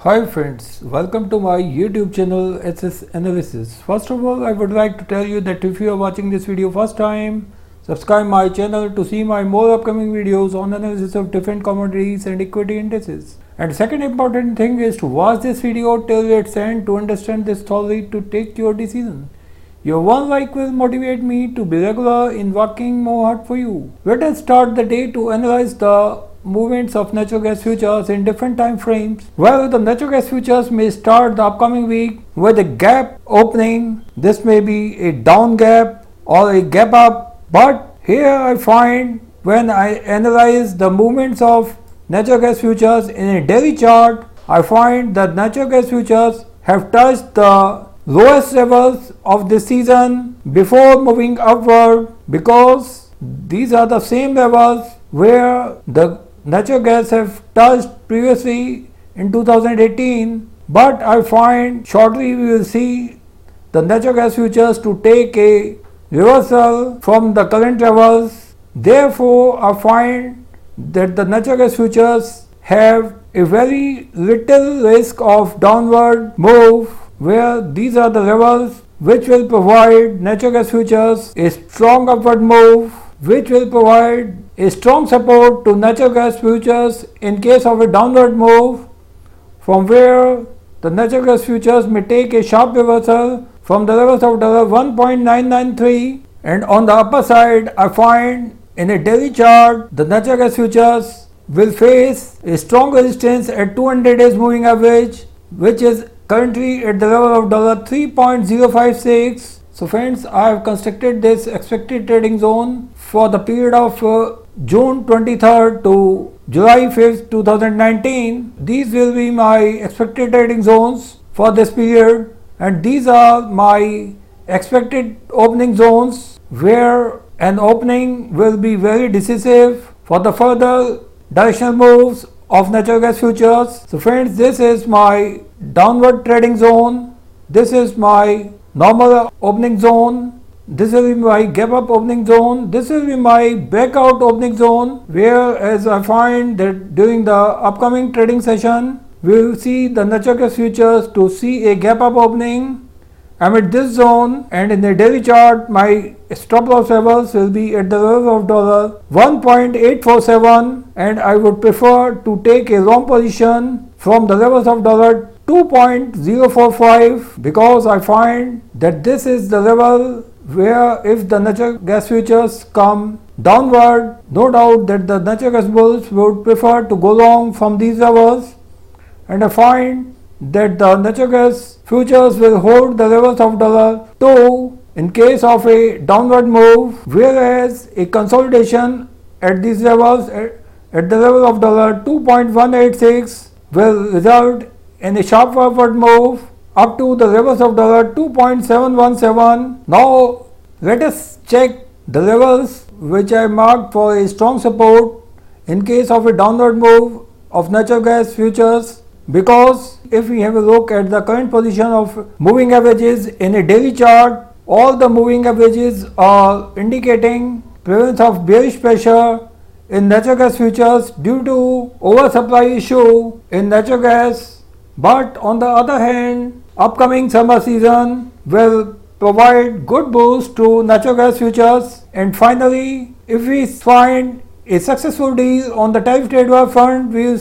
Hi friends, welcome to my YouTube channel SS Analysis. First of all, I would like to tell you that if you are watching this video first time, subscribe my channel to see my more upcoming videos on analysis of different commodities and equity indices. And second important thing is to watch this video till its end to understand this thoroughly to take your decision. Your one like will motivate me to be regular in working more hard for you. Let us start the day to analyze the movements of natural gas futures in different time frames. Well, the natural gas futures may start the upcoming week with a gap opening. This may be a down gap or a gap up, but here I find when I analyze the movements of natural gas futures in a daily chart, I find that natural gas futures have touched the lowest levels of this season before moving upward, because these are the same levels where the natural gas have touched previously in 2018, but I find shortly we will see the natural gas futures to take a reversal from the current levels. Therefore, I find that the natural gas futures have a very little risk of downward move, where these are the levels which will provide natural gas futures a strong upward move, which will provide a strong support to natural gas futures in case of a downward move, from where the natural gas futures may take a sharp reversal from the levels of $1.993. And on the upper side, I find in a daily chart the natural gas futures will face a strong resistance at 200 days moving average, which is currently at the level of $3.056. So friends, I have constructed this expected trading zone for the period of June 23rd to July 5th, 2019. These will be my expected trading zones for this period, and these are my expected opening zones where an opening will be very decisive for the further directional moves of natural gas futures. So friends, this is my downward trading zone, this is my normal opening zone, this will be my gap up opening zone, this will be my breakout opening zone, whereas I find that during the upcoming trading session we will see the natural gas futures to see a gap up opening amid this zone, and in the daily chart my stop loss levels will be at the level of $1.847, and I would prefer to take a long position from the levels of $2.045, because I find that this is the level where if the natural gas futures come downward, no doubt that the natural gas bulls would prefer to go long from these levels, and I find that the natural gas futures will hold the levels of $2 in case of a downward move, whereas a consolidation at these levels at the level of $2.186 will result in a sharp upward move up to the levels of $2.717. Now let us check the levels which I marked for a strong support in case of a downward move of natural gas futures, because if we have a look at the current position of moving averages in a daily chart, all the moving averages are indicating presence of bearish pressure in natural gas futures due to oversupply issue in natural gas. But on the other hand, upcoming summer season will provide good boost to natural gas futures. And finally, if we find a successful deal on the tariff trade war front, we will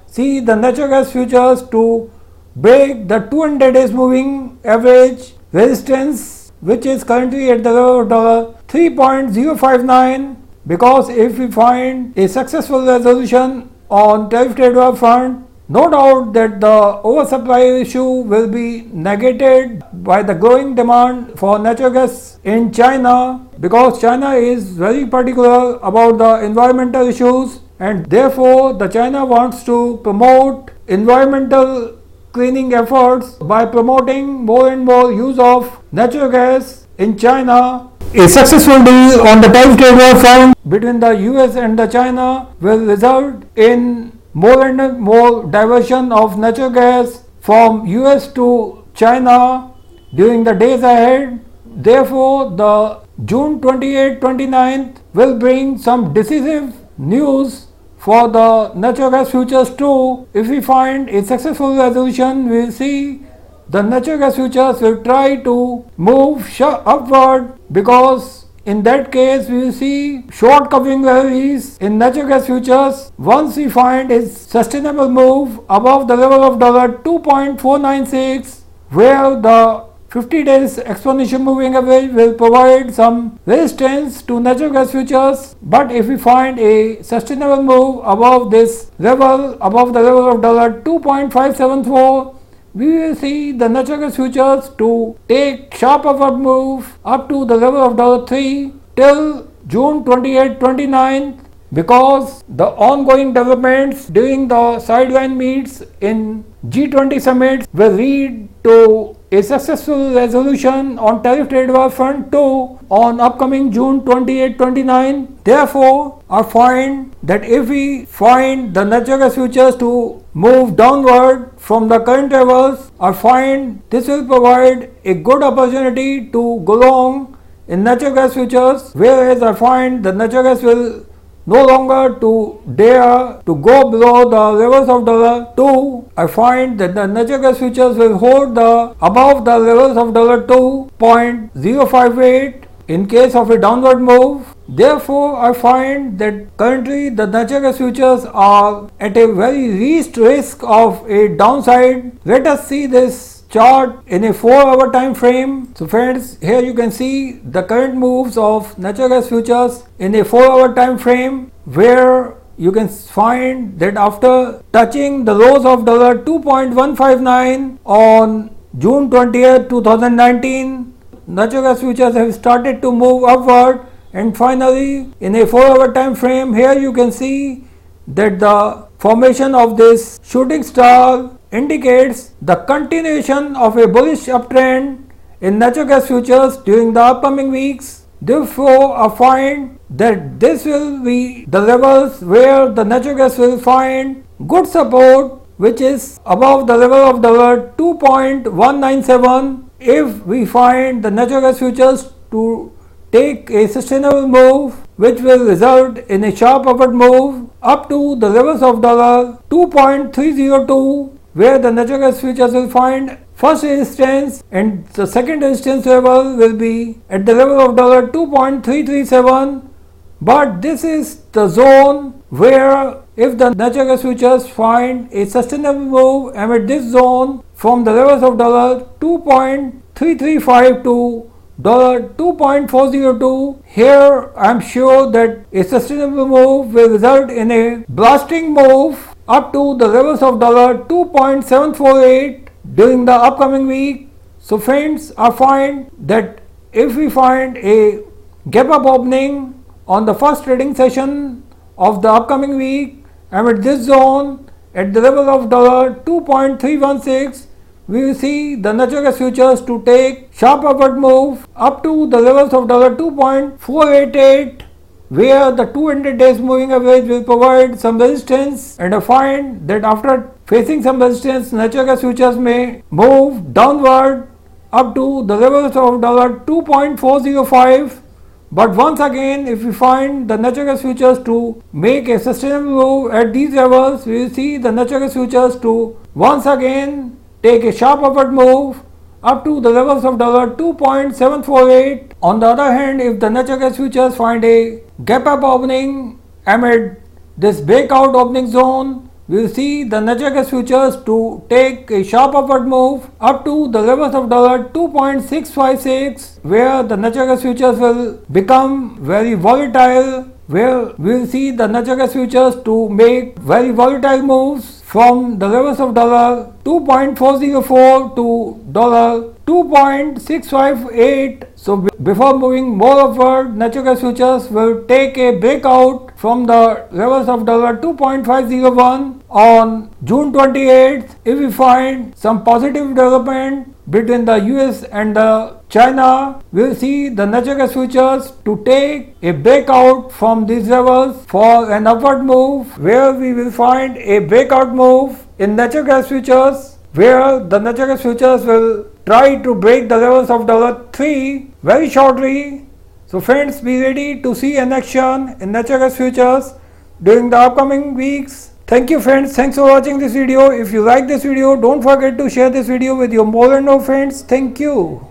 see the natural gas futures to break the 200 days moving average resistance, which is currently at the level of $3.059, because if we find a successful resolution on tariff trade war front, no doubt that the oversupply issue will be negated by the growing demand for natural gas in China, because China is very particular about the environmental issues, and therefore the China wants to promote environmental cleaning efforts by promoting more and more use of natural gas in China. A successful deal on the tariff trade war front between the US and the China will result in more and more diversion of natural gas from US to China during the days ahead. Therefore, the June 28-29th will bring some decisive news for the natural gas futures too. If we find a successful resolution, we will see the natural gas futures will try to move upward, because in that case we will see short covering rallies in natural gas futures once we find a sustainable move above the level of $2.496, where the 50 days exponential moving average will provide some resistance to natural gas futures. But if we find a sustainable move above this level, above the level of $2.574, we will see the natural gas futures to take sharp upward move up to the level of $3 till June 28, 29, because the ongoing developments during the sideline meets in G20 summits will lead to a successful resolution on tariff trade war front too on upcoming June 28, 29. Therefore, I find that if we find the natural gas futures to move downward from the current levels, I find this will provide a good opportunity to go long in natural gas futures, whereas I find the natural gas will no longer to dare to go below the levels of $2. I find that the natural gas futures will hold above the levels of $2.058 in case of a downward move. Therefore, I find that currently the natural gas futures are at a very least risk of a downside. Let us see this chart in a 4-hour time frame. So friends, here you can see the current moves of natural gas futures in a 4-hour time frame, where you can find that after touching the lows of $2.159 on June 20th, 2019, natural gas futures have started to move upward, and finally in a 4-hour time frame, here you can see that the formation of this shooting star indicates the continuation of a bullish uptrend in natural gas futures during the upcoming weeks. Therefore, I find that this will be the levels where the natural gas will find good support, which is above the level of $2.197. If we find the natural gas futures to take a sustainable move, which will result in a sharp upward move up to the levels of $2.302, where the natural gas futures will find first resistance, and the second resistance level will be at the level of $2.337. But this is the zone where if the natural gas futures find a sustainable move amid this zone from the levels of $2.335 to $2.402, here I am sure that a sustainable move will result in a blasting move up to the levels of $2.748 during the upcoming week. So friends, I find that if we find a gap up opening on the first trading session of the upcoming week amid this zone at the level of $2.316, we will see the natural gas futures to take sharp upward move up to the levels of $2.488, where the 200 days moving average will provide some resistance, and I find that after facing some resistance, natural gas futures may move downward up to the levels of $2.405. But once again, if we find the natural gas futures to make a sustainable move at these levels, we will see the natural gas futures to once again take a sharp upward move up to the levels of $2.748. On the other hand, if the natural gas futures find a gap up opening amid this breakout opening zone, we will see the natural gas futures to take a sharp upward move up to the levels of $2.656, where the natural gas futures will become very volatile, where we will see the natural gas futures to make very volatile moves from the levels of $2.404 to $2.658. So before moving more upward, natural gas futures will take a breakout from the levels of $2.501 on June 28th. If we find some positive development between the US and China, we will see the natural gas futures to take a breakout from these levels for an upward move, where we will find a breakout move in natural gas futures, where the natural gas futures will try to break the levels of $3 very shortly. So friends, be ready to see an action in natural gas futures during the upcoming weeks. Thank you friends, thanks for watching this video. If you like this video, don't forget to share this video with your more and more friends. Thank you.